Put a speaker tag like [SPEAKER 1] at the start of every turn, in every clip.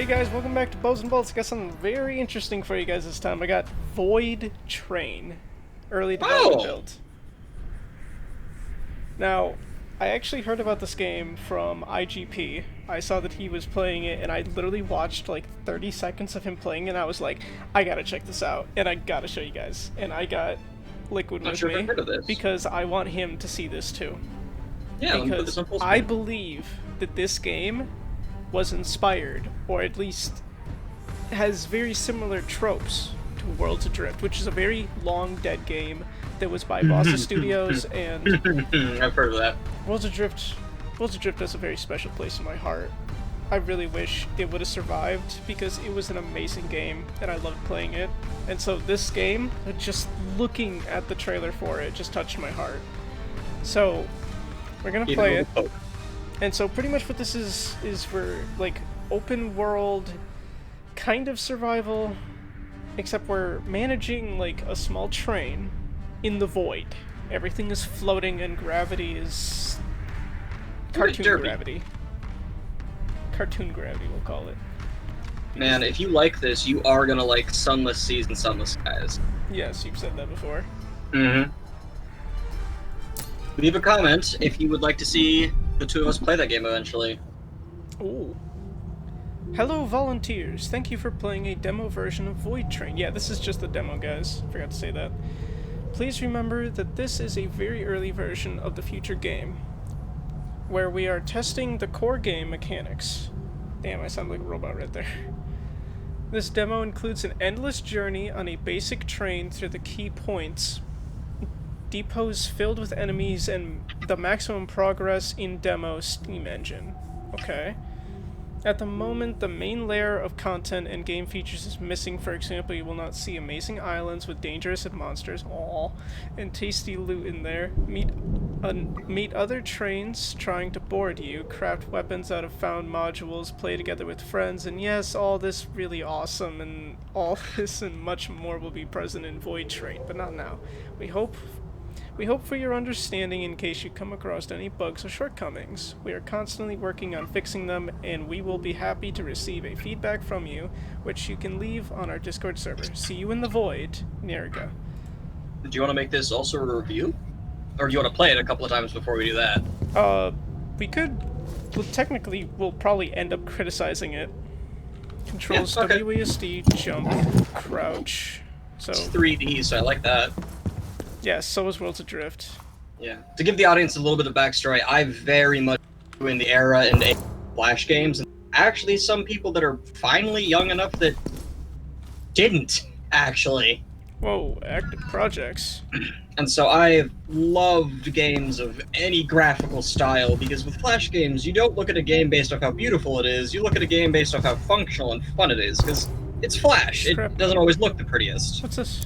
[SPEAKER 1] guys, welcome back to Bows and Bolts. I got something very interesting for you guys this time. I got VoidTrain, early development build. Now, I actually heard about this game from IGP. I saw that he was playing it, and I literally watched like 30 seconds of him playing it, and I was like, I gotta check this out, and I gotta show you guys. And I got Liquid with me because I want him to see this too.
[SPEAKER 2] Yeah,
[SPEAKER 1] because I believe that this game was inspired, or at least has very similar tropes to World Adrift, which is a very long dead game that was by Bossa Studios, and
[SPEAKER 2] I've heard of that.
[SPEAKER 1] World Adrift has a very special place in my heart. I really wish it would have survived because it was an amazing game and I loved playing it. And so this game, just looking at the trailer for it, just touched my heart. So we're gonna play it. And so pretty much what this is for, like, open world kind of survival, except we're managing like a small train in the void. Everything is floating and gravity is cartoon gravity. Cartoon gravity, we'll call it.
[SPEAKER 2] Man, if you like this, you are gonna like sunless seas and sunless skies.
[SPEAKER 1] Yes, you've said that before.
[SPEAKER 2] Mm-hmm. Leave a comment if you would like to see the two of us play that game eventually.
[SPEAKER 1] Ooh. Hello, volunteers. Thank you for playing a demo version of VoidTrain. Yeah, this is just the demo, guys. Forgot to say that. Please remember that this is a very early version of the future game, where we are testing the core game mechanics. Damn, I sound like a robot right there. This demo includes an endless journey on a basic train through the key points, depots filled with enemies, and the maximum progress in demo Steam engine. Okay. At the moment, the main layer of content and game features is missing. For example, you will not see amazing islands with dangerous monsters, and tasty loot in there. Meet other trains trying to board you, craft weapons out of found modules, play together with friends, and yes, all this really awesome, and all this and much more will be present in VoidTrain, but not now. We hope for your understanding in case you come across any bugs or shortcomings. We are constantly working on fixing them, and we will be happy to receive a feedback from you, which you can leave on our Discord server. See you in the void, Nerica.
[SPEAKER 2] Do you want to make this also a review? Or do you want to play it a couple of times before we do that?
[SPEAKER 1] We could... Well, technically, we'll probably end up criticizing it. Controls WASD, jump, crouch. So
[SPEAKER 2] it's 3D, so I like that.
[SPEAKER 1] Yeah, so is World Adrift.
[SPEAKER 2] Yeah. To give the audience a little bit of backstory, I very much in the era and Flash games, and actually some people that are finally young enough that didn't, actually.
[SPEAKER 1] Whoa, active projects.
[SPEAKER 2] And so I've loved games of any graphical style, because with Flash games, you don't look at a game based off how beautiful it is, you look at a game based off how functional and fun it is, because it's Flash. It doesn't always look the prettiest.
[SPEAKER 1] What's this?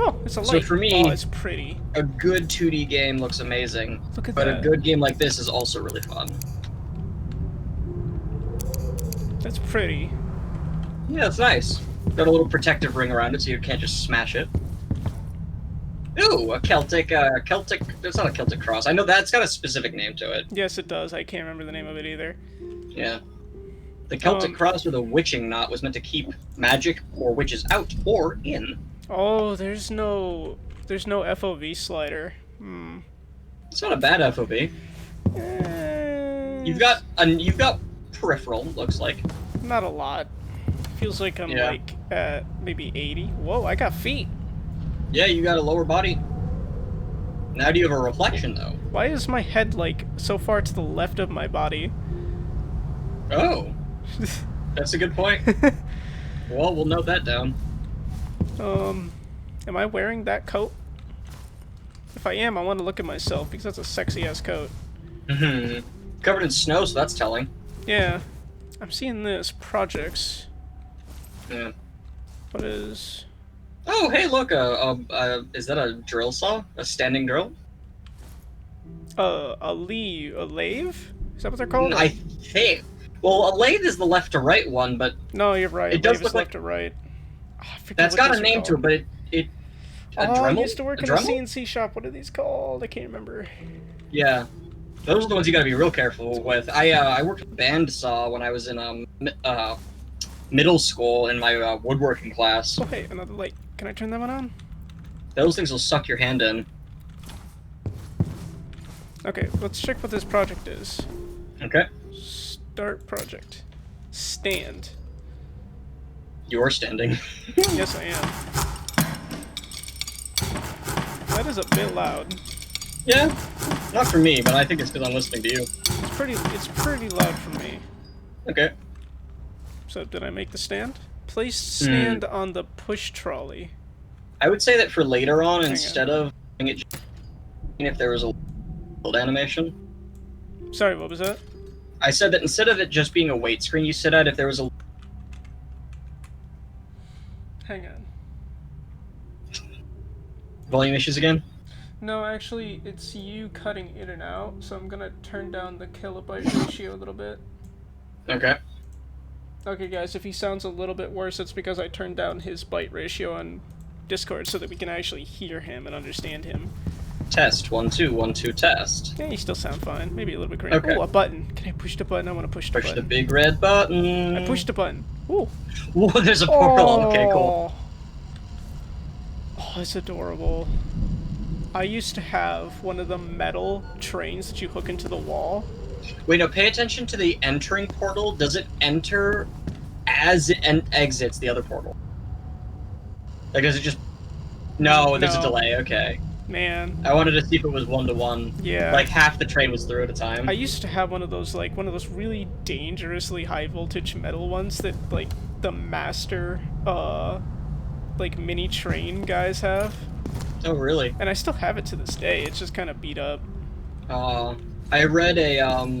[SPEAKER 1] Oh, it's a light.
[SPEAKER 2] So for me,
[SPEAKER 1] it's pretty.
[SPEAKER 2] A good 2D game looks amazing,
[SPEAKER 1] Look at
[SPEAKER 2] but
[SPEAKER 1] that.
[SPEAKER 2] a good game like this is also really fun.
[SPEAKER 1] That's pretty.
[SPEAKER 2] Yeah, it's nice. Got a little protective ring around it so you can't just smash it. Ooh, a Celtic, it's not a Celtic cross. I know that's got a specific name to it.
[SPEAKER 1] Yes, it does. I can't remember the name of it either.
[SPEAKER 2] Yeah. The Celtic cross with a witching knot was meant to keep magic or witches out or in.
[SPEAKER 1] Oh, there's no FOV slider.
[SPEAKER 2] It's not a bad FOV. You've got peripheral, looks like.
[SPEAKER 1] Not a lot. Feels like I'm like at maybe 80. Whoa, I got feet.
[SPEAKER 2] Yeah, you got a lower body. Now do you have a reflection though?
[SPEAKER 1] Why is my head like so far to the left of my body?
[SPEAKER 2] Oh. That's a good point. Well, we'll note that down.
[SPEAKER 1] Am I wearing that coat? If I am, I want to look at myself because that's a sexy-ass coat.
[SPEAKER 2] Covered in snow, so that's telling.
[SPEAKER 1] Yeah. I'm seeing this. Projects.
[SPEAKER 2] Yeah.
[SPEAKER 1] What is...
[SPEAKER 2] Oh, hey, look, is that a drill saw? A standing drill?
[SPEAKER 1] A lathe? Is that what they're called?
[SPEAKER 2] I think. Well, a lathe is the left to right one, but...
[SPEAKER 1] No, you're right.
[SPEAKER 2] It does look
[SPEAKER 1] left to right. Oh,
[SPEAKER 2] that's got a name to it, but it
[SPEAKER 1] I used to work in a CNC shop. What are these called? I can't remember.
[SPEAKER 2] Yeah. Those are the ones you gotta be real careful with. I worked with bandsaw when I was in middle school in my woodworking class.
[SPEAKER 1] Oh, hey, another light. Can I turn that one on?
[SPEAKER 2] Those things will suck your hand in.
[SPEAKER 1] Okay, let's check what this project is.
[SPEAKER 2] Okay.
[SPEAKER 1] Start project. Stand.
[SPEAKER 2] You're standing.
[SPEAKER 1] Yes, I am. That is a bit loud.
[SPEAKER 2] Yeah. Not for me, but I think it's because I'm listening to you.
[SPEAKER 1] It's pretty loud for me.
[SPEAKER 2] Okay.
[SPEAKER 1] So, did I make the stand? Place stand on the push trolley.
[SPEAKER 2] I would say that for later on,
[SPEAKER 1] Hang
[SPEAKER 2] instead of doing it, if there was a build animation.
[SPEAKER 1] Sorry, what was that?
[SPEAKER 2] I said that instead of it just being a wait screen you sit at, if there was a...
[SPEAKER 1] Hang on.
[SPEAKER 2] Volume issues again?
[SPEAKER 1] No, actually, it's you cutting in and out, so I'm gonna turn down the kilobyte ratio a little bit.
[SPEAKER 2] Okay.
[SPEAKER 1] Okay, guys, if he sounds a little bit worse, it's because I turned down his byte ratio on Discord so that we can actually hear him and understand him.
[SPEAKER 2] Test. 1, 2, 1, 2, test.
[SPEAKER 1] Yeah, you still sound fine. Maybe a little bit crazy.
[SPEAKER 2] Okay.
[SPEAKER 1] Oh, a button. Can I push the button? I want to push the
[SPEAKER 2] Push
[SPEAKER 1] button.
[SPEAKER 2] the big red button.
[SPEAKER 1] I pushed the button. Ooh.
[SPEAKER 2] Whoa, there's a portal. Okay, cool.
[SPEAKER 1] Oh, it's adorable. I used to have one of the metal trains that you hook into the wall.
[SPEAKER 2] Wait, no, pay attention to the entering portal. Does it enter as it exits the other portal? Like, does it just... No, there's a delay, okay.
[SPEAKER 1] Man.
[SPEAKER 2] I wanted to see if it was 1-to-1.
[SPEAKER 1] Yeah.
[SPEAKER 2] Like, half the train was through at a time.
[SPEAKER 1] I used to have one of those really dangerously high voltage metal ones that, like, the master, like, mini train guys have.
[SPEAKER 2] Oh, really?
[SPEAKER 1] And I still have it to this day. It's just kind of beat up.
[SPEAKER 2] I read a,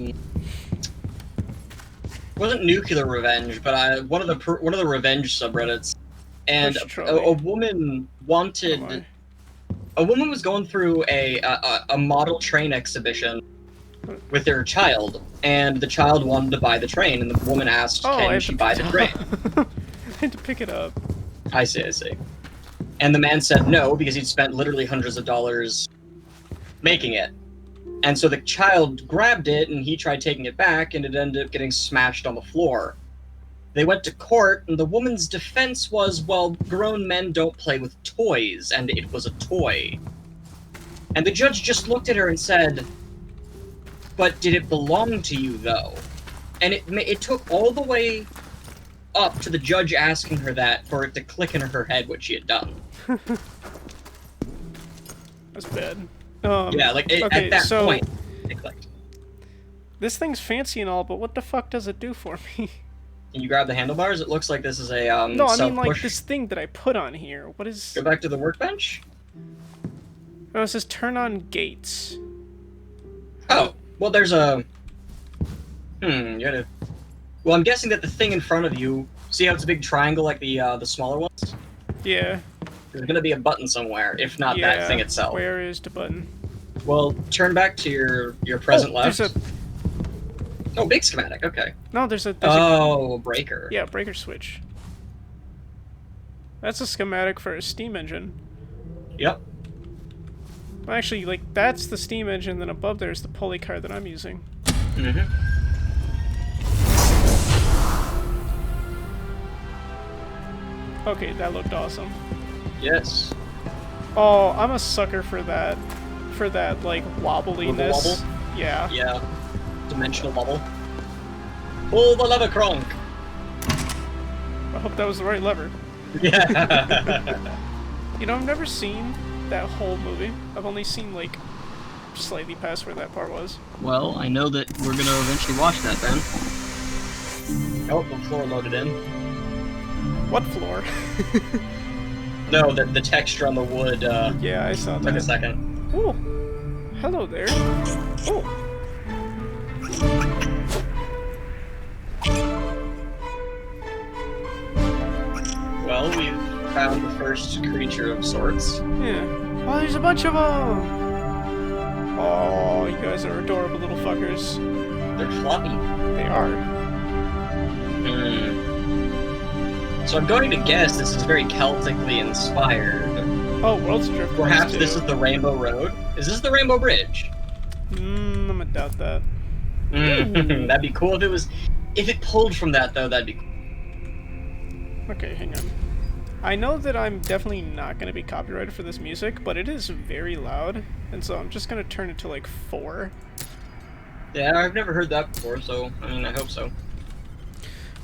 [SPEAKER 2] it wasn't Nuclear Revenge, but one of the revenge subreddits, and a woman wanted... A woman was going through a model train exhibition with their child, and the child wanted to buy the train, and the woman asked, can she buy the train?
[SPEAKER 1] I had to pick it up.
[SPEAKER 2] I see. And the man said no, because he'd spent literally hundreds of dollars making it. And so the child grabbed it, and he tried taking it back, and it ended up getting smashed on the floor. They went to court, and the woman's defense was, well, grown men don't play with toys, and it was a toy. And the judge just looked at her and said, but did it belong to you, though? And it took all the way up to the judge asking her that for it to click in her head what she had done.
[SPEAKER 1] That's bad.
[SPEAKER 2] Yeah, like, at that point, it clicked.
[SPEAKER 1] This thing's fancy and all, but what the fuck does it do for me?
[SPEAKER 2] Can you grab the handlebars? It looks like this is a,
[SPEAKER 1] no, I mean, like, this thing that I put on here. What is...
[SPEAKER 2] Go back to the workbench?
[SPEAKER 1] Oh, it says turn on gates.
[SPEAKER 2] Oh, well, there's a... you gotta... Well, I'm guessing that the thing in front of you... See how it's a big triangle like the smaller ones?
[SPEAKER 1] Yeah.
[SPEAKER 2] There's gonna be a button somewhere, if not that thing itself.
[SPEAKER 1] Where is the button?
[SPEAKER 2] Well, turn back to your present left.
[SPEAKER 1] There's a...
[SPEAKER 2] Oh, big schematic, okay.
[SPEAKER 1] No, there's a
[SPEAKER 2] breaker.
[SPEAKER 1] Yeah, breaker switch. That's a schematic for a steam engine.
[SPEAKER 2] Yep.
[SPEAKER 1] Well, actually, like, that's the steam engine, then above there's the pulley car that I'm using.
[SPEAKER 2] Mm-hmm.
[SPEAKER 1] Okay, that looked awesome.
[SPEAKER 2] Yes.
[SPEAKER 1] Oh, I'm a sucker for that. For that, like, wobbliness.
[SPEAKER 2] Wobble?
[SPEAKER 1] Yeah.
[SPEAKER 2] Yeah. Dimensional bubble. Pull the lever, Kronk!
[SPEAKER 1] I hope that was the right lever.
[SPEAKER 2] Yeah.
[SPEAKER 1] You know, I've never seen that whole movie. I've only seen, like, slightly past where that part was.
[SPEAKER 2] Well, I know that we're gonna eventually watch that then. Oh, the floor loaded in.
[SPEAKER 1] What floor?
[SPEAKER 2] No, the texture on the wood,
[SPEAKER 1] yeah, I saw that.
[SPEAKER 2] Took a second.
[SPEAKER 1] Oh, hello there. Oh.
[SPEAKER 2] Well, we've found the first creature of sorts.
[SPEAKER 1] Yeah. Oh, there's a bunch of them! Oh, you guys are adorable little fuckers.
[SPEAKER 2] They're floppy.
[SPEAKER 1] They are.
[SPEAKER 2] So I'm going to guess this is very Celtically inspired.
[SPEAKER 1] Oh, World Adrift.
[SPEAKER 2] Perhaps this is the Rainbow Road? Is this the Rainbow Bridge?
[SPEAKER 1] I'm gonna doubt that.
[SPEAKER 2] That'd be cool if it was... If it pulled from that, though, that'd be cool.
[SPEAKER 1] Okay, hang on. I know that I'm definitely not going to be copyrighted for this music, but it is very loud, and so I'm just going to turn it to like 4.
[SPEAKER 2] Yeah, I've never heard that before, so I mean, I hope so.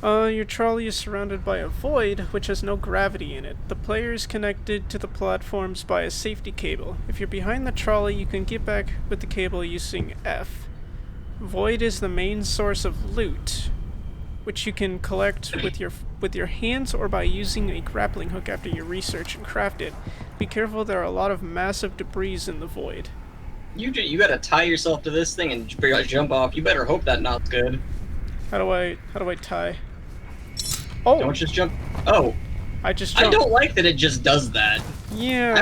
[SPEAKER 1] Your trolley is surrounded by a void, which has no gravity in it. The player is connected to the platforms by a safety cable. If you're behind the trolley, you can get back with the cable using F. Void is the main source of loot, which you can collect with your hands or by using a grappling hook after you research and craft it. Be careful, there are a lot of massive debris in the void.
[SPEAKER 2] You gotta tie yourself to this thing and jump off. You better hope that knot's good.
[SPEAKER 1] How do I tie? Oh!
[SPEAKER 2] Don't just jump. Oh,
[SPEAKER 1] I just jumped.
[SPEAKER 2] I don't like that it just does that.
[SPEAKER 1] Yeah.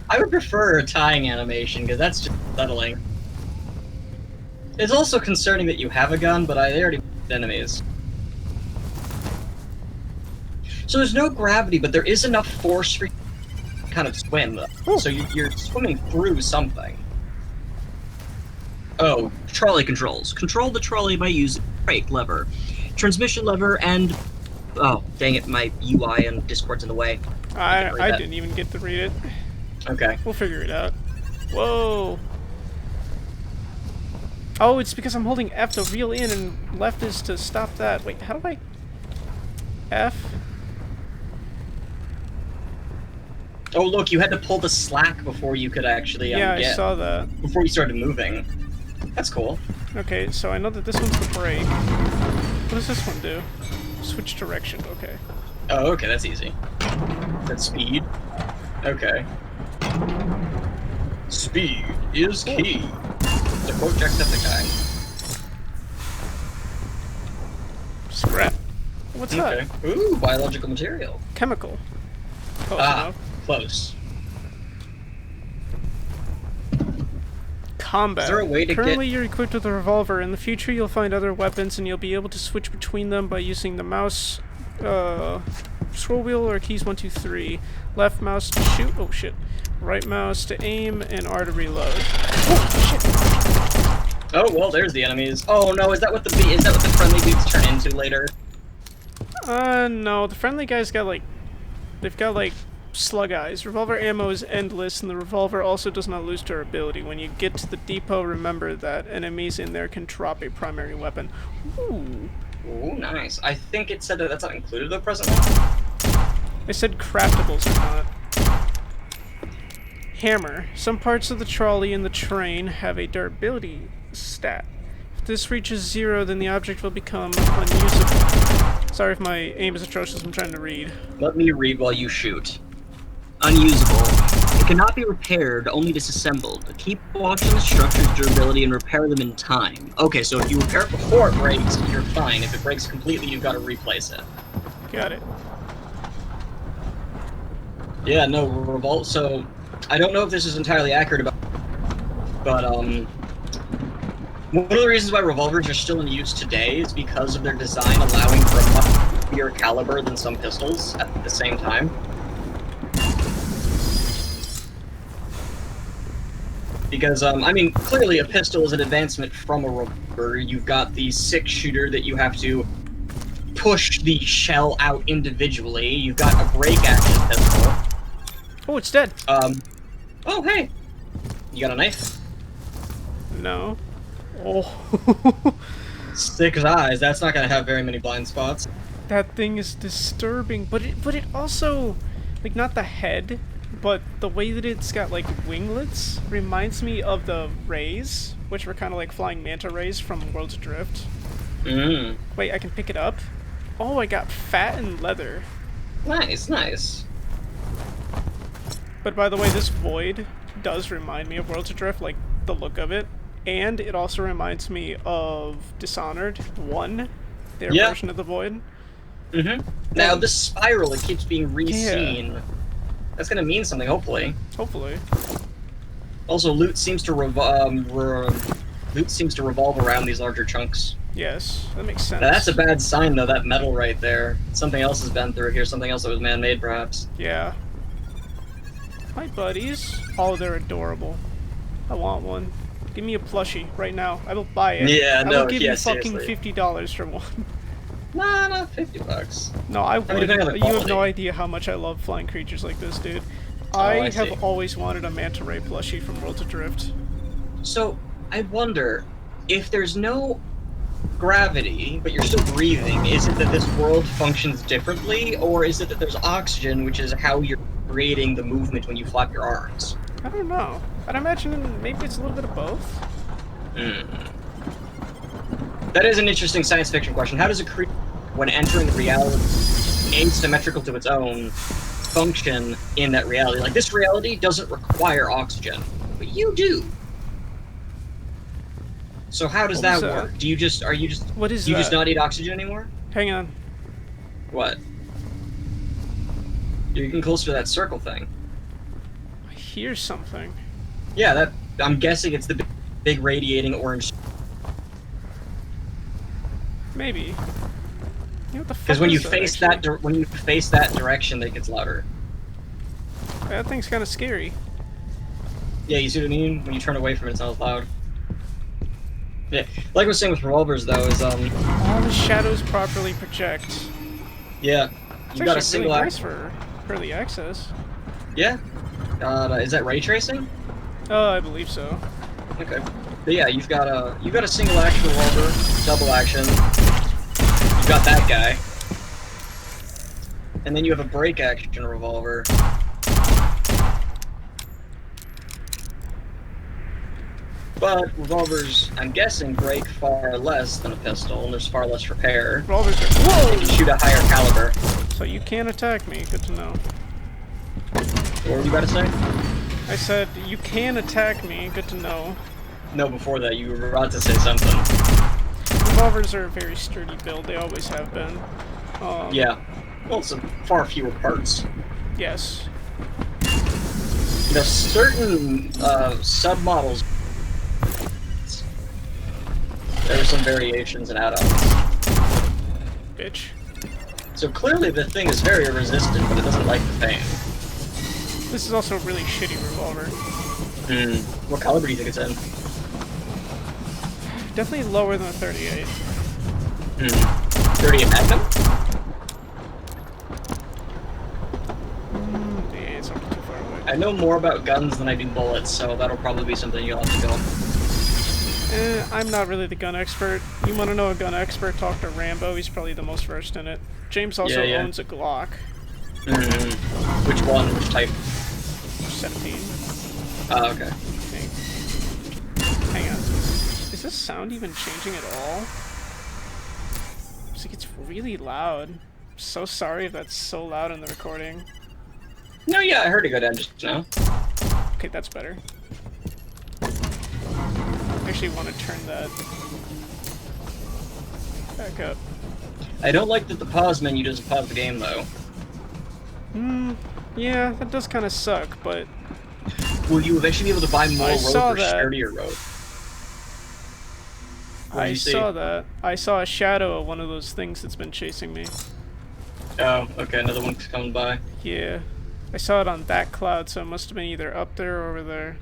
[SPEAKER 2] I would prefer a tying animation because that's just settling. It's also concerning that you have a gun, but they already enemies. So there's no gravity, but there is enough force for you to kind of swim.
[SPEAKER 1] Ooh.
[SPEAKER 2] So you're swimming through something. Oh, trolley controls. Control the trolley by using brake lever, transmission lever, and... Oh, dang it, my UI and Discord's in the way.
[SPEAKER 1] I didn't even get to read it.
[SPEAKER 2] Okay.
[SPEAKER 1] We'll figure it out. Whoa! Oh, it's because I'm holding F to reel in and left is to stop that. Wait, how do I... F?
[SPEAKER 2] Oh, look, you had to pull the slack before you could actually
[SPEAKER 1] Yeah, I saw that.
[SPEAKER 2] before you started moving. That's cool.
[SPEAKER 1] Okay, so I know that this one's the brake. What does this one do? Switch direction, okay.
[SPEAKER 2] Oh, okay, that's easy. That's speed. Okay. Speed is key. To quote Jacksepticeye.
[SPEAKER 1] Scrap. What's that?
[SPEAKER 2] Okay. Ooh, biological material.
[SPEAKER 1] Chemical. Close enough.
[SPEAKER 2] Close.
[SPEAKER 1] Combat.
[SPEAKER 2] Is there a way to
[SPEAKER 1] Currently you're equipped with a revolver. In the future you'll find other weapons and you'll be able to switch between them by using the mouse, scroll wheel or keys 1, 2, 3. Left mouse to shoot. Oh shit. Right mouse to aim and R to reload. Oh shit.
[SPEAKER 2] Oh well, there's the enemies. Oh no, is that what the friendly dudes turn into later?
[SPEAKER 1] No. The friendly guys got like, they've got like slug eyes. Revolver ammo is endless, and the revolver also does not lose durability. When you get to the depot, remember that enemies in there can drop a primary weapon. Ooh.
[SPEAKER 2] Ooh, nice. I think it said that that's not included though presently.
[SPEAKER 1] I said craftables or not. Hammer. Some parts of the trolley and the train have a durability stat. If this reaches 0, then the object will become unusable. Sorry if my aim is atrocious, I'm trying to read.
[SPEAKER 2] Let me read while you shoot. Unusable. It cannot be repaired, only disassembled. Keep watching the structure's durability and repair them in time. Okay, so if you repair it before it breaks, you're fine. If it breaks completely, you've got to replace it.
[SPEAKER 1] Got it.
[SPEAKER 2] Yeah, no, revolt. So, I don't know if this is entirely accurate but one of the reasons why revolvers are still in use today is because of their design allowing for a much bigger caliber than some pistols at the same time. Because, I mean, clearly a pistol is an advancement from a revolver. You've got the 6-shooter that you have to push the shell out individually. You've got a break-action pistol.
[SPEAKER 1] Oh, it's dead.
[SPEAKER 2] Oh, hey! You got a knife?
[SPEAKER 1] No. Oh.
[SPEAKER 2] 6 eyes, that's not gonna have very many blind spots.
[SPEAKER 1] That thing is disturbing, but it also, like, not the head, but the way that it's got, like, winglets reminds me of the rays, which were kind of like flying manta rays from World Adrift. Wait, I can pick it up? Oh, I got fat and leather.
[SPEAKER 2] Nice, nice.
[SPEAKER 1] But by the way, this void does remind me of World Adrift, like, the look of it. And it also reminds me of Dishonored 1, their version of the void.
[SPEAKER 2] Now, this spiral, it keeps being re-seen.
[SPEAKER 1] Yeah.
[SPEAKER 2] That's gonna mean something, hopefully.
[SPEAKER 1] Hopefully.
[SPEAKER 2] Also, loot seems to revolve around these larger chunks.
[SPEAKER 1] Yes, that makes sense.
[SPEAKER 2] Now, that's a bad sign, though, that metal right there. Something else has been through here, something else that was man-made, perhaps.
[SPEAKER 1] Yeah. Hi, buddies. Oh, they're adorable. I want one. Give me a plushie right now. I will buy it.
[SPEAKER 2] Yeah,
[SPEAKER 1] I
[SPEAKER 2] no,
[SPEAKER 1] will give
[SPEAKER 2] yeah,
[SPEAKER 1] you fucking
[SPEAKER 2] seriously.
[SPEAKER 1] $50 for one.
[SPEAKER 2] Nah, not $50.
[SPEAKER 1] No, I would.
[SPEAKER 2] depending on the
[SPEAKER 1] You have
[SPEAKER 2] quality.
[SPEAKER 1] no idea how much I love flying creatures like this, dude.
[SPEAKER 2] I
[SPEAKER 1] I
[SPEAKER 2] see.
[SPEAKER 1] have always wanted a manta ray plushie from World Adrift.
[SPEAKER 2] So, I wonder, if there's no gravity, but you're still breathing, is it that this world functions differently, or is it that there's oxygen, which is how you're creating the movement when you flap your arms?
[SPEAKER 1] I don't know. I'd imagine maybe it's a little bit of both.
[SPEAKER 2] Hmm. That is an interesting science fiction question. How does a creature, when entering reality asymmetrical to its own, function in that reality? Like, this reality doesn't require oxygen, but you do. So how does
[SPEAKER 1] What
[SPEAKER 2] that
[SPEAKER 1] was that?
[SPEAKER 2] work? Are you just
[SPEAKER 1] What is
[SPEAKER 2] do you just
[SPEAKER 1] that?
[SPEAKER 2] not need oxygen anymore?
[SPEAKER 1] Hang on.
[SPEAKER 2] What? You're getting closer to that circle thing.
[SPEAKER 1] I hear something.
[SPEAKER 2] Yeah, that I'm guessing it's the big radiating orange.
[SPEAKER 1] Maybe. You know what the fuck
[SPEAKER 2] Because when you
[SPEAKER 1] is that,
[SPEAKER 2] face
[SPEAKER 1] actually?
[SPEAKER 2] when you face that direction, it gets louder.
[SPEAKER 1] That thing's kind of scary.
[SPEAKER 2] Yeah, you see what I mean? When you turn away from it, it sounds loud. Yeah, like I was saying with revolvers, though, is
[SPEAKER 1] All the shadows properly project.
[SPEAKER 2] yeah,
[SPEAKER 1] It's
[SPEAKER 2] you got a
[SPEAKER 1] actually
[SPEAKER 2] single
[SPEAKER 1] really
[SPEAKER 2] act.
[SPEAKER 1] nice for early access.
[SPEAKER 2] Yeah, is that ray tracing?
[SPEAKER 1] Oh, I believe so.
[SPEAKER 2] Okay, but yeah, you got a single action revolver, double action. You got that guy, and then you have a break action revolver. But revolvers, I'm guessing, break far less than a pistol, and there's far less repair.
[SPEAKER 1] Revolvers are.
[SPEAKER 2] They can shoot a higher caliber.
[SPEAKER 1] So you can attack me. Good to know.
[SPEAKER 2] What were you about to say?
[SPEAKER 1] I said you can attack me. Good to know.
[SPEAKER 2] No, before that, you were about to say something.
[SPEAKER 1] Revolvers are a very sturdy build. They always have been.
[SPEAKER 2] Yeah. Well, some far fewer parts.
[SPEAKER 1] Yes.
[SPEAKER 2] You know, certain submodels, there are some variations and add-ons.
[SPEAKER 1] Bitch.
[SPEAKER 2] So clearly the thing is very resistant, but it doesn't like the pain.
[SPEAKER 1] This is also a really shitty revolver.
[SPEAKER 2] Hmm. What caliber do you think it's in?
[SPEAKER 1] Definitely lower than a 38.
[SPEAKER 2] 38 Magnum?
[SPEAKER 1] Yeah, it's not too far away.
[SPEAKER 2] I know more about guns than I do bullets, so that'll probably be something you'll have to go.
[SPEAKER 1] I'm not really the gun expert. You want to know a gun expert? Talk to Rambo. He's probably the most versed in it. James also
[SPEAKER 2] Yeah.
[SPEAKER 1] owns a Glock.
[SPEAKER 2] Which one? Which type?
[SPEAKER 1] 17.
[SPEAKER 2] Oh, okay.
[SPEAKER 1] Hang on. Is this sound even changing at all? It's like it's really loud. I'm so sorry if that's so loud in the recording.
[SPEAKER 2] No, yeah, I heard it go down just now.
[SPEAKER 1] Okay, that's better. I actually want to turn that back up.
[SPEAKER 2] I don't like that the pause menu doesn't pause the game, though.
[SPEAKER 1] Yeah, that does kind of suck, but
[SPEAKER 2] Will you eventually be able to buy more
[SPEAKER 1] I
[SPEAKER 2] rope
[SPEAKER 1] saw
[SPEAKER 2] or
[SPEAKER 1] that.
[SPEAKER 2] sturdier rope? What did
[SPEAKER 1] I
[SPEAKER 2] you see?
[SPEAKER 1] saw that. I saw a shadow of one of those things that's been chasing me.
[SPEAKER 2] Oh, okay, another one's coming by.
[SPEAKER 1] Yeah. I saw it on that cloud, so it must have been either up there or over there.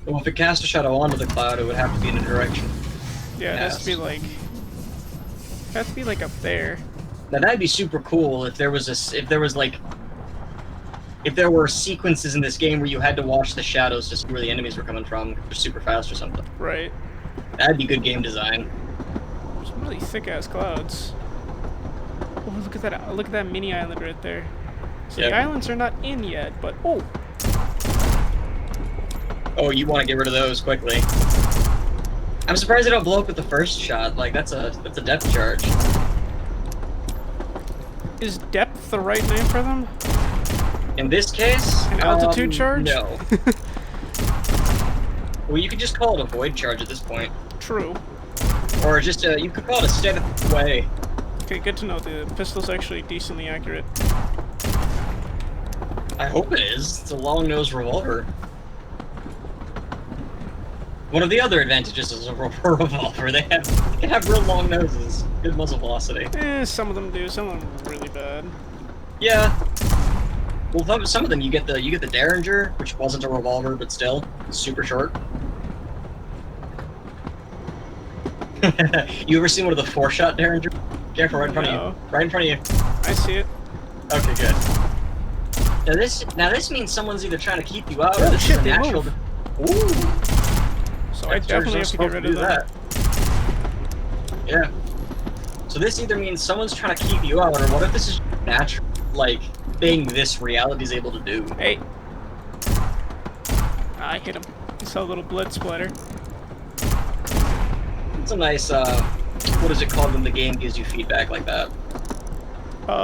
[SPEAKER 2] Well, if it cast a shadow onto the cloud, it would have to be in a direction.
[SPEAKER 1] Yeah, it has
[SPEAKER 2] Yes.
[SPEAKER 1] to be like... It has to be like up there.
[SPEAKER 2] Now that'd be super cool if there was if there were sequences in this game where you had to watch the shadows to see where the enemies were coming from, if they're super fast or something.
[SPEAKER 1] Right.
[SPEAKER 2] That'd be good game design.
[SPEAKER 1] Some really thick-ass clouds. Oh, look at that! Look at that mini island right there. So
[SPEAKER 2] Yep.
[SPEAKER 1] the islands are not in yet, but oh,
[SPEAKER 2] Oh, you want to get rid of those quickly. I'm surprised they don't blow up with the first shot. Like that's a depth charge.
[SPEAKER 1] is depth the right name for them?
[SPEAKER 2] In this case,
[SPEAKER 1] An altitude charge?
[SPEAKER 2] No. Well, you could just call it a void charge at this point,
[SPEAKER 1] True.
[SPEAKER 2] or just you could call it a state of way.
[SPEAKER 1] Okay, good to know. The pistol's actually decently accurate.
[SPEAKER 2] I hope it is. It's a long-nosed revolver. One of the other advantages is a revolver. They have real long noses, good muzzle velocity.
[SPEAKER 1] Some of them do. Some of them are really bad.
[SPEAKER 2] Yeah. Well, some of them you get the Derringer, which wasn't a revolver, but still super short. You ever seen one of the 4-shot Derringer? Careful, right in front of you. Right in front of you.
[SPEAKER 1] I see it.
[SPEAKER 2] Okay, good. Now this means someone's either trying to keep you out or
[SPEAKER 1] Oh
[SPEAKER 2] this
[SPEAKER 1] shit,
[SPEAKER 2] is a
[SPEAKER 1] they
[SPEAKER 2] natural.
[SPEAKER 1] move.
[SPEAKER 2] Ooh.
[SPEAKER 1] So I definitely have to get rid of them.
[SPEAKER 2] Yeah. So this either means someone's trying to keep you out, or what if this is natural, like, thing this reality is able to do?
[SPEAKER 1] Hey. I hit him. You saw a little blood splatter.
[SPEAKER 2] It's a nice, what is it called when the game gives you feedback like that?
[SPEAKER 1] Don't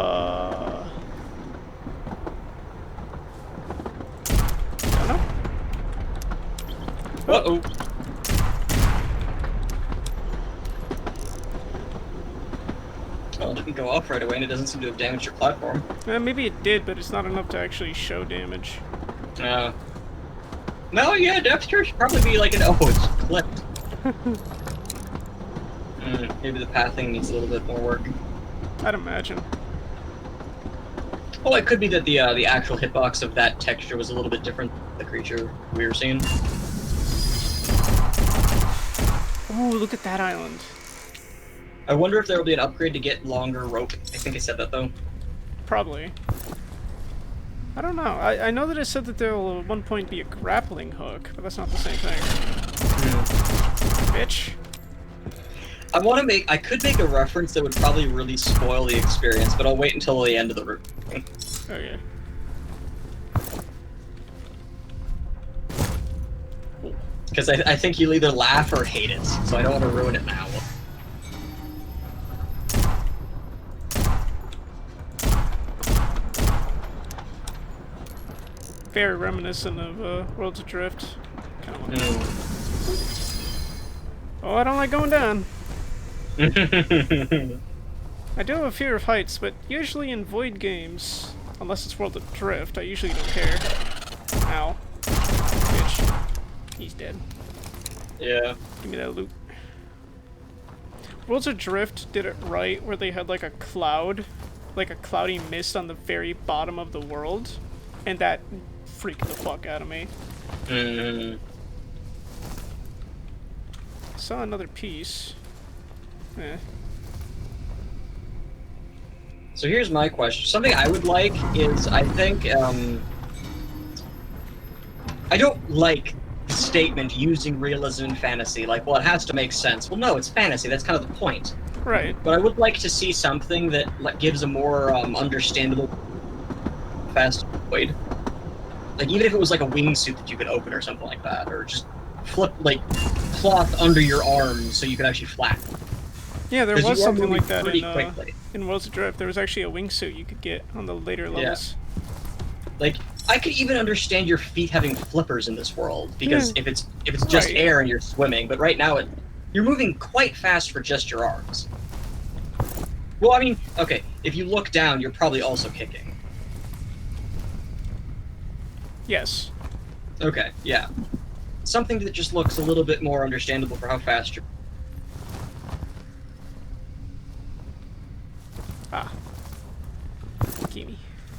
[SPEAKER 1] know.
[SPEAKER 2] Uh-oh. Well, it didn't go off right away, and it doesn't seem to have damaged your platform.
[SPEAKER 1] Maybe it did, but it's not enough to actually show damage.
[SPEAKER 2] No, yeah, depth charge should probably be like an... Oh, it's clipped. Maybe the pathing needs a little bit more work.
[SPEAKER 1] I'd imagine.
[SPEAKER 2] Well, it could be that the actual hitbox of that texture was a little bit different than the creature we were seeing.
[SPEAKER 1] Ooh, look at that island.
[SPEAKER 2] I wonder if there will be an upgrade to get longer rope. I think I said that, though.
[SPEAKER 1] Probably. I don't know. I know that it said that there will at one point be a grappling hook, but that's not the same thing. Bitch.
[SPEAKER 2] I could make a reference that would probably really spoil the experience, but I'll wait until the end of the route.
[SPEAKER 1] Okay.
[SPEAKER 2] Because I think you'll either laugh or hate it, so I don't want to ruin it now.
[SPEAKER 1] Very reminiscent of World Adrift. Kind of like Oh, I don't like going down. I do have a fear of heights, but usually in Void games, unless it's World Adrift, I usually don't care. Ow. Bitch. He's dead.
[SPEAKER 2] Yeah.
[SPEAKER 1] Give me that loot. World Adrift did it right, where they had like a cloud, like a cloudy mist on the very bottom of the world, and that freaked the fuck out of me. Saw another piece. Eh.
[SPEAKER 2] So here's my question. Something I would like is, I think, I don't like the statement using realism in fantasy. Like, well, it has to make sense. Well, no, it's fantasy. That's kind of the point.
[SPEAKER 1] Right.
[SPEAKER 2] But I would like to see something that gives a more understandable fast void. Like, even if it was like a wingsuit that you could open or something like that, or just flip, like, cloth under your arms so you could actually flap.
[SPEAKER 1] Yeah, there was something like that
[SPEAKER 2] in
[SPEAKER 1] World Adrift. There was actually a wingsuit you could get on the later levels.
[SPEAKER 2] Yeah. Like, I could even understand your feet having flippers in this world, because if it's just air and you're swimming, but right now you're moving quite fast for just your arms. Well, I mean, okay, if you look down, you're probably also kicking.
[SPEAKER 1] Yes.
[SPEAKER 2] Okay, yeah. Something that just looks a little bit more understandable for how fast you're...
[SPEAKER 1] Ah. Gimme.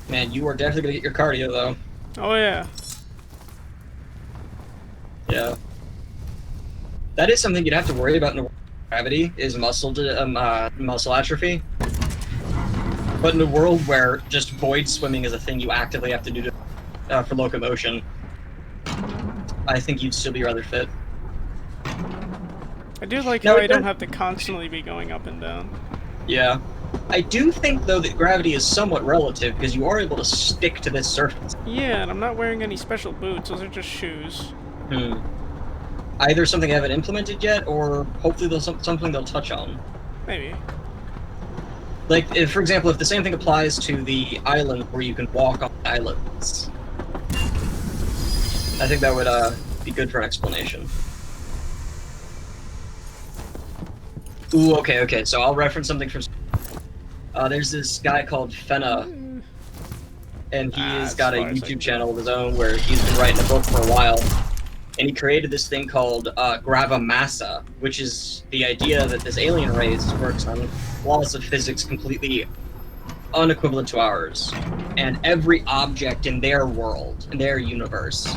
[SPEAKER 2] Man, you are definitely gonna get your cardio, though.
[SPEAKER 1] Oh, yeah.
[SPEAKER 2] Yeah. That is something you'd have to worry about in the gravity, is muscle atrophy. But in a world where just void swimming is a thing you actively have to do for locomotion, I think you'd still be rather fit.
[SPEAKER 1] I do like how I don't have to constantly be going up and down.
[SPEAKER 2] Yeah. I do think, though, that gravity is somewhat relative, because you are able to stick to this surface.
[SPEAKER 1] Yeah, and I'm not wearing any special boots. Those are just shoes.
[SPEAKER 2] Either something I haven't implemented yet, or hopefully something they'll touch on.
[SPEAKER 1] Maybe.
[SPEAKER 2] Like, for example, if the same thing applies to the island where you can walk on the islands, I think that would be good for an explanation. Ooh, okay, so I'll reference something from... there's this guy called Fenna, and he's got a YouTube channel of his own where he's been writing a book for a while, and he created this thing called gravamassa, which is the idea that this alien race works on laws of physics completely unequivalent to ours, and every object in their world, in their universe,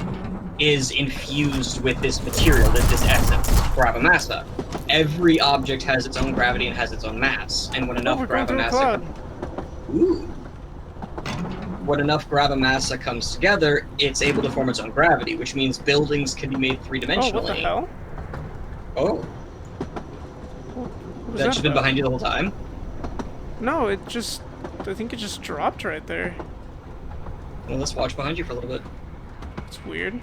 [SPEAKER 2] is infused with this material, this essence, gravamassa. Every object has its own gravity and has its own mass, and when enough gravamassa, when enough gravamassa comes together, it's able to form its own gravity, which means buildings can be made three-dimensionally.
[SPEAKER 1] Oh, what the hell?
[SPEAKER 2] Oh. That's just been behind you the whole time?
[SPEAKER 1] No, I think it just dropped right there.
[SPEAKER 2] Well, let's watch behind you for a little bit.
[SPEAKER 1] It's weird.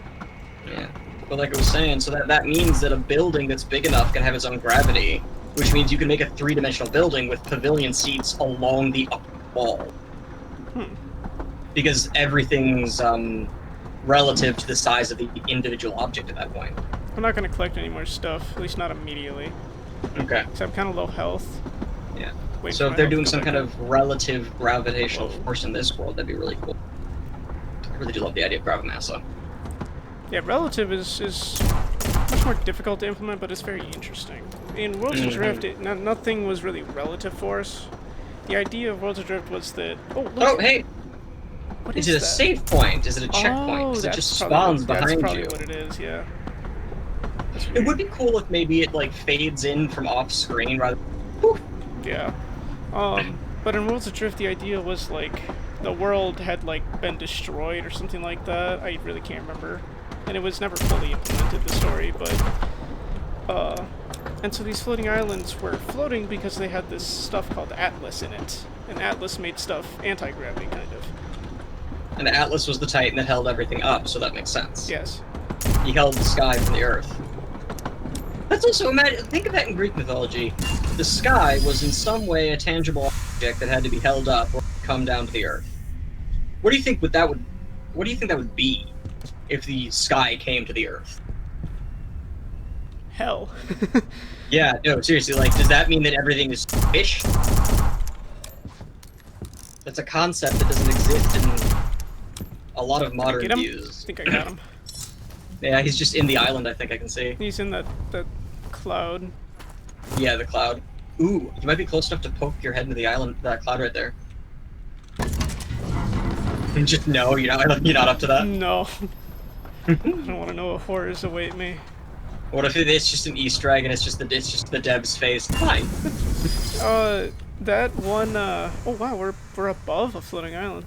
[SPEAKER 2] Yeah. But like I was saying, so that means that a building that's big enough can have its own gravity, which means you can make a three-dimensional building with pavilion seats along the upper wall. Because everything's relative to the size of the individual object at that point.
[SPEAKER 1] I'm not going to collect any more stuff, at least not immediately.
[SPEAKER 2] Okay.
[SPEAKER 1] Because I'm kind of low health.
[SPEAKER 2] Yeah. So if they're doing some kind of relative gravitational force in this world, that'd be really cool. I really do love the idea of gravamassa.
[SPEAKER 1] Yeah, relative is much more difficult to implement, but it's very interesting. In World Adrift, nothing was really relative force. The idea of World Adrift was that... Oh, look!
[SPEAKER 2] Oh, hey!
[SPEAKER 1] What
[SPEAKER 2] is it a save point? Is it a checkpoint? Because it just spawns behind you.
[SPEAKER 1] That's probably what it is, yeah.
[SPEAKER 2] It would be cool if maybe it, like, fades in from off-screen rather than...
[SPEAKER 1] Yeah. But in World Adrift, the idea was, like, the world had, like, been destroyed or something like that. I really can't remember. And it was never fully implemented, the story, but... And so these floating islands were floating because they had this stuff called Atlas in it. And Atlas made stuff anti-gravity, kind of.
[SPEAKER 2] And Atlas was the Titan that held everything up, so that makes sense.
[SPEAKER 1] Yes.
[SPEAKER 2] He held the sky from the earth. Let's also imagine, think of that in Greek mythology. The sky was in some way a tangible object that had to be held up or come down to the earth. What do you think that would be if the sky came to the earth?
[SPEAKER 1] Hell.
[SPEAKER 2] Yeah, no, seriously, like, does that mean that everything is fish? That's a concept that doesn't exist in a lot of modern views.
[SPEAKER 1] I think I got him.
[SPEAKER 2] Yeah, he's just in the island, I think I can see.
[SPEAKER 1] He's in that cloud.
[SPEAKER 2] Yeah, the cloud. Ooh, you might be close enough to poke your head into the island, that cloud right there. And just no, you're not up to that?
[SPEAKER 1] No. I don't want to know what horrors await me.
[SPEAKER 2] What if it's just an Easter egg and it's just the dev's face? Hi.
[SPEAKER 1] That one. Oh wow, we're above a floating island.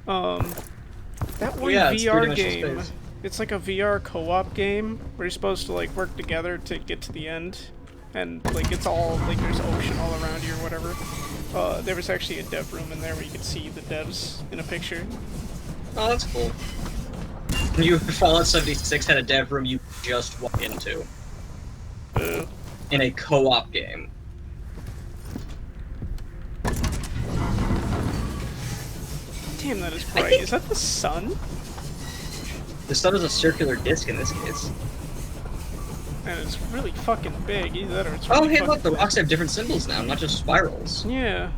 [SPEAKER 1] That one VR game.
[SPEAKER 2] Space.
[SPEAKER 1] It's like a VR co-op game where you're supposed to like work together to get to the end, and like it's all like there's ocean all around you or whatever. There was actually a dev room in there where you could see the devs in a picture.
[SPEAKER 2] Oh, that's cool. Fallout 76 had a dev room you just walk into. In a co-op game.
[SPEAKER 1] Damn, that is bright. Is that the sun?
[SPEAKER 2] The sun is a circular disc in this case.
[SPEAKER 1] And it's really fucking big. Either that or it's really
[SPEAKER 2] hey, look, the rocks have different symbols now, not just spirals.
[SPEAKER 1] Yeah.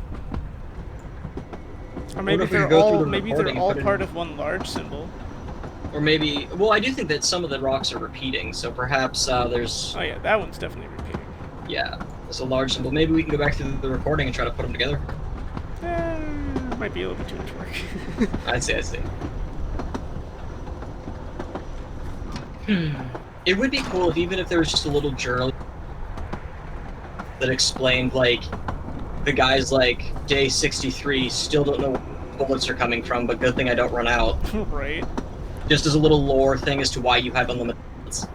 [SPEAKER 1] Or maybe they're all part of one large symbol.
[SPEAKER 2] Or maybe, well, I do think that some of the rocks are repeating, so perhaps there's...
[SPEAKER 1] Oh yeah, that one's definitely repeating.
[SPEAKER 2] Yeah, there's a large symbol. Maybe we can go back through the recording and try to put them together.
[SPEAKER 1] Might be a little bit too much work.
[SPEAKER 2] I see. It would be cool if even if there was just a little journal that explained, like, the guys like day 63 still don't know where bullets are coming from, but good thing I don't run out.
[SPEAKER 1] Right.
[SPEAKER 2] Just as a little lore thing as to why you have unlimited bullets.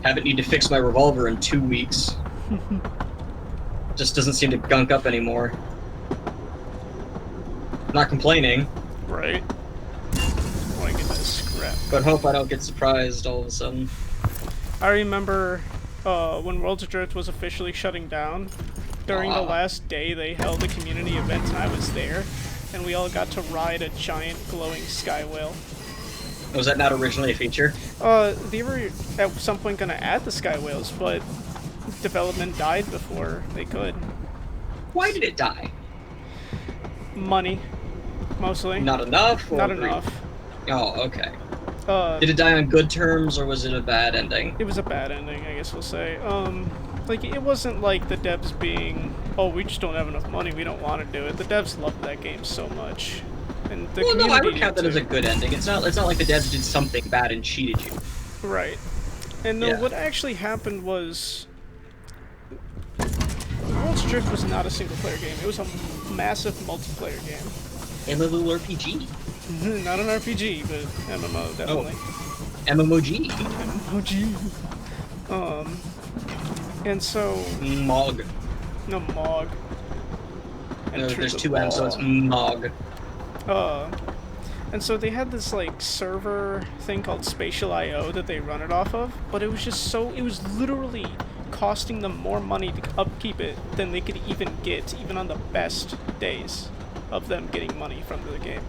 [SPEAKER 2] Haven't need to fix my revolver in 2 weeks. Just doesn't seem to gunk up anymore. Not complaining.
[SPEAKER 1] Right. I want to get that scrap.
[SPEAKER 2] But hope I don't get surprised all of a sudden.
[SPEAKER 1] I remember when World Adrift was officially shutting down. During the last day, they held a community event, and I was there. And we all got to ride a giant glowing sky whale.
[SPEAKER 2] Was that not originally a feature?
[SPEAKER 1] They were at some point going to add the sky whales, but development died before they could.
[SPEAKER 2] Why did it die?
[SPEAKER 1] Money, mostly.
[SPEAKER 2] Not enough? Or
[SPEAKER 1] not enough.
[SPEAKER 2] Oh, okay.
[SPEAKER 1] Did
[SPEAKER 2] it die on good terms, or was it a bad ending?
[SPEAKER 1] It was a bad ending, I guess we'll say. Like, it wasn't like the devs being, oh, we just don't have enough money, we don't want to do it. The devs loved that game so much. And the
[SPEAKER 2] Well, no, I would
[SPEAKER 1] community
[SPEAKER 2] count
[SPEAKER 1] did
[SPEAKER 2] that as a
[SPEAKER 1] too.
[SPEAKER 2] good ending. It's not like the devs did something bad and cheated you.
[SPEAKER 1] Right. And no,
[SPEAKER 2] Yeah.
[SPEAKER 1] what actually happened was World Adrift was not a single player game. It was a massive multiplayer game.
[SPEAKER 2] MMORPG.
[SPEAKER 1] Not an RPG, but MMO definitely.
[SPEAKER 2] MMOG.
[SPEAKER 1] MMOG. And so
[SPEAKER 2] Mog.
[SPEAKER 1] no Mog.
[SPEAKER 2] No, there's
[SPEAKER 1] Enter the
[SPEAKER 2] 2 M, so it's
[SPEAKER 1] ball.
[SPEAKER 2] Mog.
[SPEAKER 1] And so they had this like server thing called Spatial IO that they run it off of, but it was just it was literally costing them more money to upkeep it than they could even get, even on the best days of them getting money from the game.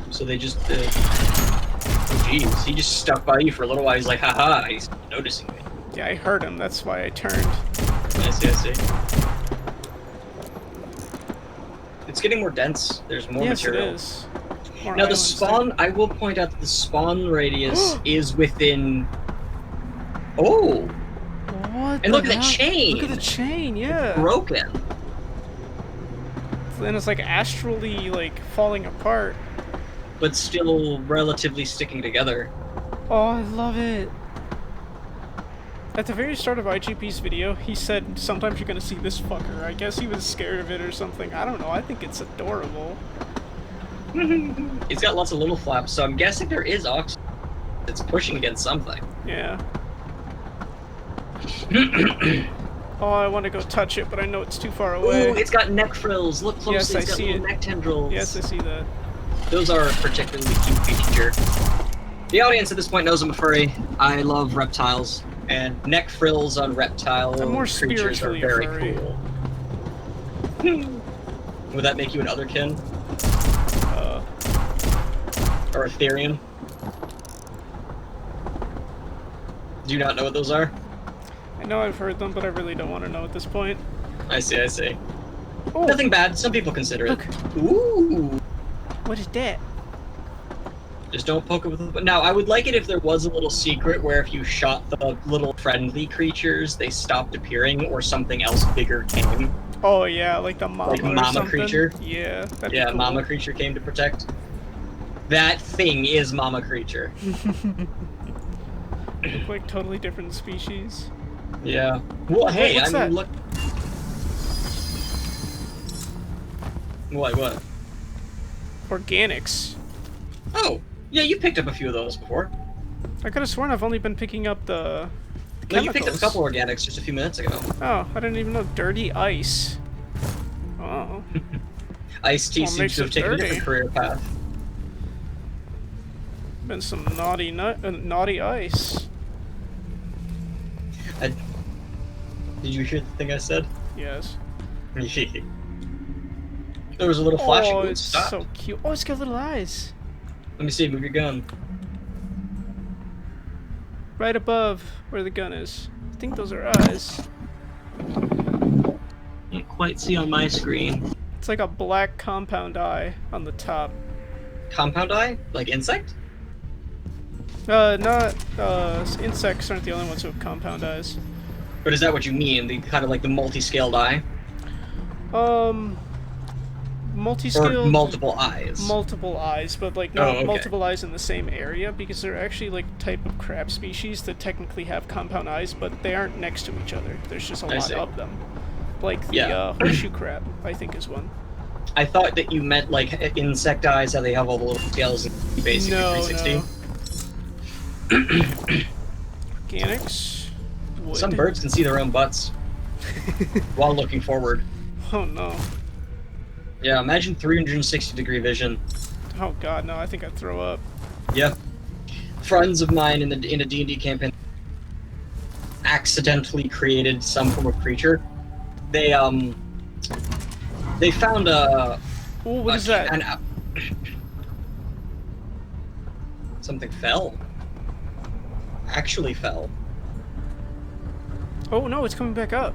[SPEAKER 2] So they just, jeez, he just stuck by you for a little while. He's like, haha, he's noticing me.
[SPEAKER 1] Yeah, I heard him, that's why I turned.
[SPEAKER 2] I see. It's getting more dense. There's more material.
[SPEAKER 1] Yes, it is. More
[SPEAKER 2] Now the
[SPEAKER 1] islands
[SPEAKER 2] spawn,
[SPEAKER 1] there.
[SPEAKER 2] I will point out that the spawn radius is within... Oh!
[SPEAKER 1] What?
[SPEAKER 2] And look at the
[SPEAKER 1] hell?
[SPEAKER 2] chain!
[SPEAKER 1] Look at the chain, yeah.
[SPEAKER 2] Broken.
[SPEAKER 1] And it's like astrally like falling apart.
[SPEAKER 2] But still relatively sticking together.
[SPEAKER 1] Oh, I love it. At the very start of IGP's video, he said, sometimes you're gonna see this fucker. I guess he was scared of it or something. I don't know, I think it's adorable.
[SPEAKER 2] It's got lots of little flaps, so I'm guessing there is oxygen. It's pushing against something.
[SPEAKER 1] Yeah. Oh, I want to go touch it, but I know it's too far away.
[SPEAKER 2] Ooh, it's got neck frills. Look closely,
[SPEAKER 1] Yes, I
[SPEAKER 2] it's got
[SPEAKER 1] see
[SPEAKER 2] little
[SPEAKER 1] it.
[SPEAKER 2] neck tendrils.
[SPEAKER 1] Yes, I see that.
[SPEAKER 2] Those are a particularly cute feature. The audience at this point knows I'm a furry. I love reptiles, and neck frills on reptile
[SPEAKER 1] I'm more
[SPEAKER 2] creatures are
[SPEAKER 1] spiritually
[SPEAKER 2] very
[SPEAKER 1] furry.
[SPEAKER 2] cool. Would that make you an otherkin? Or Ethereum? Do you not know what those are?
[SPEAKER 1] I know I've heard them, but I really don't want to know at this point.
[SPEAKER 2] I see.
[SPEAKER 1] Oh,
[SPEAKER 2] Nothing bad. Some people consider it.
[SPEAKER 1] Look.
[SPEAKER 2] Ooh.
[SPEAKER 1] what is that?
[SPEAKER 2] Just don't poke it with it. Now, I would like it if there was a little secret where if you shot the little friendly creatures, they stopped appearing or something else bigger came.
[SPEAKER 1] Oh yeah, like the mama
[SPEAKER 2] Like
[SPEAKER 1] or
[SPEAKER 2] mama
[SPEAKER 1] something.
[SPEAKER 2] creature?
[SPEAKER 1] Yeah, that'd be
[SPEAKER 2] Yeah,
[SPEAKER 1] cool.
[SPEAKER 2] mama creature came to protect. That thing is mama creature.
[SPEAKER 1] Look like totally different species.
[SPEAKER 2] Yeah. Well, hey,
[SPEAKER 1] what's
[SPEAKER 2] I mean,
[SPEAKER 1] that?
[SPEAKER 2] look. What?
[SPEAKER 1] Organics.
[SPEAKER 2] Oh, yeah, you picked up a few of those before.
[SPEAKER 1] I could have sworn I've only been picking up the
[SPEAKER 2] No,
[SPEAKER 1] chemicals.
[SPEAKER 2] you picked up a couple organics just a few minutes ago.
[SPEAKER 1] Oh, I didn't even know. Dirty ice. Oh.
[SPEAKER 2] Ice-T
[SPEAKER 1] What
[SPEAKER 2] seems
[SPEAKER 1] makes
[SPEAKER 2] to have
[SPEAKER 1] it
[SPEAKER 2] taken a
[SPEAKER 1] dirty?
[SPEAKER 2] different career path.
[SPEAKER 1] Been some naughty ice.
[SPEAKER 2] Did you hear the thing I said?
[SPEAKER 1] Yes.
[SPEAKER 2] There was a little flashing.
[SPEAKER 1] Oh,
[SPEAKER 2] Ooh, it
[SPEAKER 1] it's
[SPEAKER 2] stopped.
[SPEAKER 1] so cute. Oh, it's got little eyes.
[SPEAKER 2] Let me see. Move your gun.
[SPEAKER 1] Right above where the gun is. I think those are eyes.
[SPEAKER 2] Can't quite see on my screen.
[SPEAKER 1] It's like a black compound eye on the top.
[SPEAKER 2] Compound eye? Like insect?
[SPEAKER 1] Insects aren't the only ones who have compound eyes.
[SPEAKER 2] But is that what you mean? The kind of like the multi-scaled eye?
[SPEAKER 1] Multi-scaled.
[SPEAKER 2] Or multiple eyes?
[SPEAKER 1] Multiple eyes, but like not
[SPEAKER 2] okay.
[SPEAKER 1] multiple eyes in the same area, because they're actually like type of crab species that technically have compound eyes, but they aren't next to each other. There's just a lot
[SPEAKER 2] see.
[SPEAKER 1] of them. Like the
[SPEAKER 2] Yeah.
[SPEAKER 1] horseshoe crab, I think is one.
[SPEAKER 2] I thought that you meant like insect eyes, how they have all the little scales and basically
[SPEAKER 1] No,
[SPEAKER 2] 360.
[SPEAKER 1] Organics. Wood.
[SPEAKER 2] Some birds can see their own butts while looking forward.
[SPEAKER 1] Oh no.
[SPEAKER 2] Yeah, imagine 360-degree vision.
[SPEAKER 1] Oh god, no, I think I'd throw up.
[SPEAKER 2] Yeah. Friends of mine in a D&D campaign accidentally created some form of creature. They found a...
[SPEAKER 1] Oh, what is that?
[SPEAKER 2] Something fell. Actually fell.
[SPEAKER 1] Oh no, it's coming back up.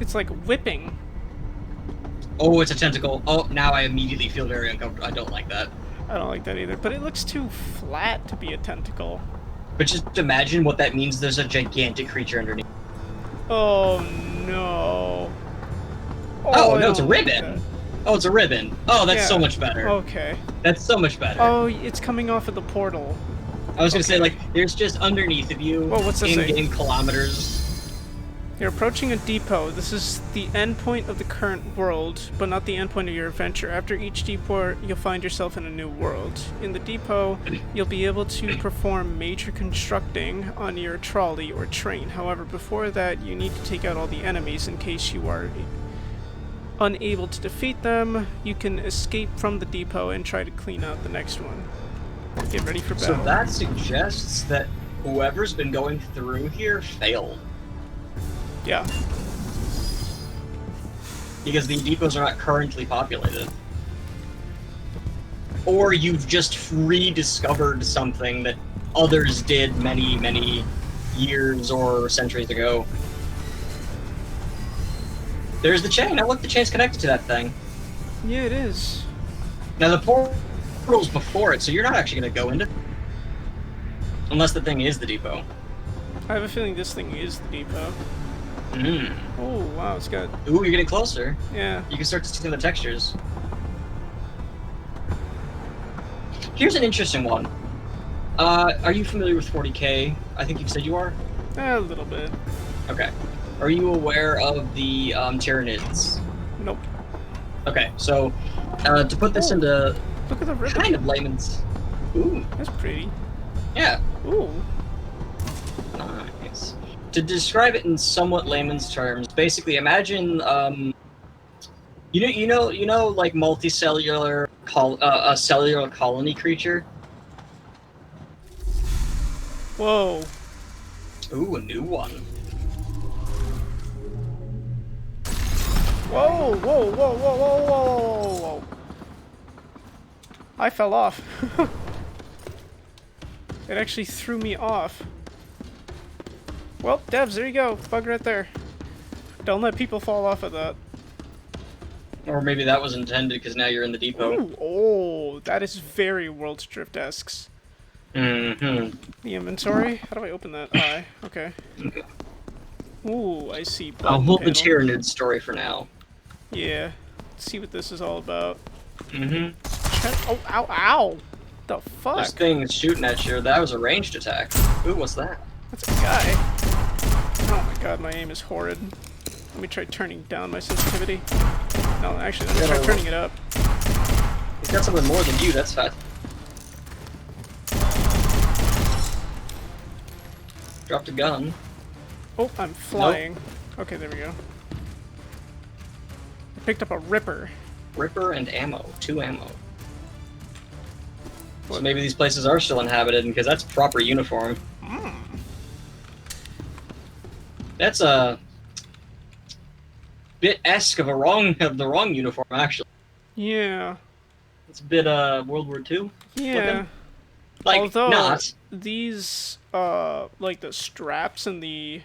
[SPEAKER 1] It's like whipping.
[SPEAKER 2] Oh, it's a tentacle. Oh, now I immediately feel very uncomfortable. I don't like that.
[SPEAKER 1] I don't like that either, but it looks too flat to be a tentacle.
[SPEAKER 2] But just imagine what that means. There's a gigantic creature underneath.
[SPEAKER 1] Oh no.
[SPEAKER 2] Oh,
[SPEAKER 1] I
[SPEAKER 2] no, it's a
[SPEAKER 1] don't like
[SPEAKER 2] ribbon.
[SPEAKER 1] that.
[SPEAKER 2] Oh, it's a ribbon. Oh, that's
[SPEAKER 1] Yeah.
[SPEAKER 2] so much better.
[SPEAKER 1] Okay.
[SPEAKER 2] That's so much better.
[SPEAKER 1] Oh, it's coming off of the portal.
[SPEAKER 2] I was gonna say,
[SPEAKER 1] Okay.
[SPEAKER 2] like, there's just underneath of you,
[SPEAKER 1] Whoa, what's this say?
[SPEAKER 2] in-game kilometers.
[SPEAKER 1] You're approaching a depot. This is the endpoint of the current world, but not the endpoint of your adventure. After each depot, you'll find yourself in a new world. In the depot, you'll be able to perform major constructing on your trolley or train. However, before that, you need to take out all the enemies in case you are unable to defeat them. You can escape from the depot and try to clean out the next one. Get ready for battle.
[SPEAKER 2] So that suggests that whoever's been going through here failed.
[SPEAKER 1] Yeah.
[SPEAKER 2] Because the depots are not currently populated. Or you've just rediscovered something that others did many, many years or centuries ago. There's the chain. Now look, the chain's connected to that thing.
[SPEAKER 1] Yeah, it is.
[SPEAKER 2] Now the portal's before it, so you're not actually going to go into it. Unless the thing is the depot.
[SPEAKER 1] I have a feeling this thing is the depot.
[SPEAKER 2] Mm.
[SPEAKER 1] Oh, wow, it's got...
[SPEAKER 2] Ooh, you're getting closer.
[SPEAKER 1] Yeah.
[SPEAKER 2] You can start to see the textures. Here's an interesting one. Are you familiar with 40K? I think you've said you are?
[SPEAKER 1] A little bit.
[SPEAKER 2] Okay. Are you aware of the Tyranids?
[SPEAKER 1] Nope.
[SPEAKER 2] Okay, so to put this into
[SPEAKER 1] Look at the ribbon.
[SPEAKER 2] kind of layman's... Ooh,
[SPEAKER 1] That's pretty.
[SPEAKER 2] yeah.
[SPEAKER 1] Ooh.
[SPEAKER 2] Nice. To describe it in somewhat layman's terms, basically imagine, you know, like multicellular, a cellular colony creature.
[SPEAKER 1] Whoa.
[SPEAKER 2] Ooh, a new one.
[SPEAKER 1] Whoa, whoa, whoa, whoa, whoa, whoa, whoa, whoa. I fell off. It actually threw me off. Well, devs, there you go. Bug right there. Don't let people fall off of that.
[SPEAKER 2] Or maybe that was intended because now you're in the depot.
[SPEAKER 1] Ooh, oh, that is very World Adrift-esque.
[SPEAKER 2] Mm-hmm.
[SPEAKER 1] The inventory? How do I open that? I. Okay. Ooh, I see.
[SPEAKER 2] I'll hold the
[SPEAKER 1] panel.
[SPEAKER 2] Tyranid story for now.
[SPEAKER 1] Yeah. Let's see what this is all about.
[SPEAKER 2] Mm-hmm.
[SPEAKER 1] Oh, ow, ow! The fuck?
[SPEAKER 2] There's things shooting at you. That was a ranged attack. Ooh, what's that?
[SPEAKER 1] That's a guy. Oh my god, my aim is horrid. Let me try turning down my sensitivity. No, actually, let me try turning it up.
[SPEAKER 2] He's got something more than you, that's fat. Dropped a gun.
[SPEAKER 1] Oh, I'm flying. Okay, there we go. I picked up a Ripper.
[SPEAKER 2] Ripper and ammo. 2 ammo.
[SPEAKER 1] What?
[SPEAKER 2] So maybe these places are still inhabited, because that's proper uniform.
[SPEAKER 1] Mm.
[SPEAKER 2] That's a bit esque of the wrong uniform, actually.
[SPEAKER 1] Yeah.
[SPEAKER 2] It's a bit World War II.
[SPEAKER 1] Yeah.
[SPEAKER 2] Looking. Like,
[SPEAKER 1] Although,
[SPEAKER 2] not.
[SPEAKER 1] these, like the straps and the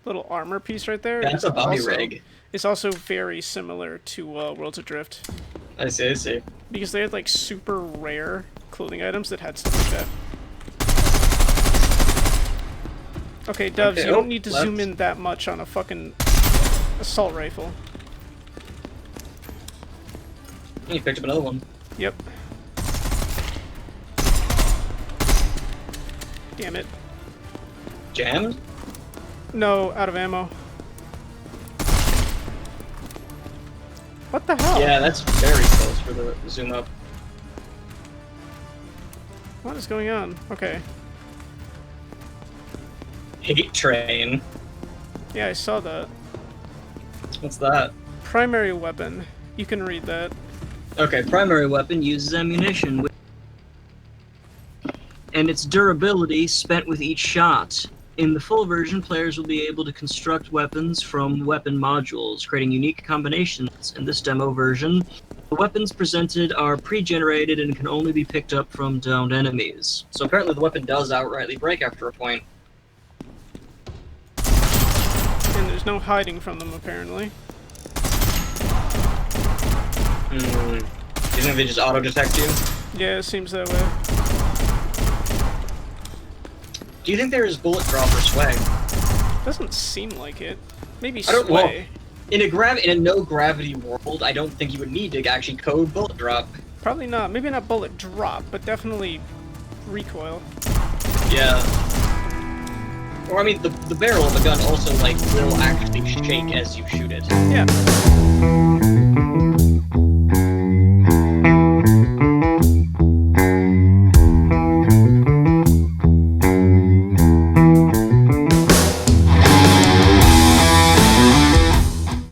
[SPEAKER 1] little armor piece right there.
[SPEAKER 2] That's
[SPEAKER 1] is
[SPEAKER 2] a body
[SPEAKER 1] also,
[SPEAKER 2] rig.
[SPEAKER 1] It's also very similar to World Adrift.
[SPEAKER 2] I see, I see.
[SPEAKER 1] Because they had like super rare clothing items that had stuff like that. Okay, Doves,
[SPEAKER 2] Okay,
[SPEAKER 1] you don't need to
[SPEAKER 2] left.
[SPEAKER 1] zoom in that much on a fucking assault rifle.
[SPEAKER 2] You picked up another one.
[SPEAKER 1] Yep. Damn it.
[SPEAKER 2] Jammed?
[SPEAKER 1] No, out of ammo. What the hell?
[SPEAKER 2] Yeah, that's very close for the zoom up.
[SPEAKER 1] What is going on? Okay.
[SPEAKER 2] Hate train.
[SPEAKER 1] Yeah, I saw that.
[SPEAKER 2] What's that?
[SPEAKER 1] Primary weapon. You can read that.
[SPEAKER 2] Okay, primary weapon uses ammunition and its durability spent with each shot. In the full version, players will be able to construct weapons from weapon modules, creating unique combinations. In this demo version, the weapons presented are pre-generated and can only be picked up from downed enemies. So apparently the weapon does outrightly break after a point.
[SPEAKER 1] And there's no hiding from them, apparently.
[SPEAKER 2] Do you think they just auto-detect you?
[SPEAKER 1] Yeah, it seems that way.
[SPEAKER 2] Do you think there is bullet drop or sway?
[SPEAKER 1] Doesn't seem like it. Maybe
[SPEAKER 2] I don't know.
[SPEAKER 1] sway.
[SPEAKER 2] In a no gravity world, I don't think you would need to actually code bullet drop.
[SPEAKER 1] Probably not. Maybe not bullet drop, but definitely recoil.
[SPEAKER 2] Yeah. Or I mean, the barrel of the gun also like will actually shake as you shoot it.
[SPEAKER 1] Yeah.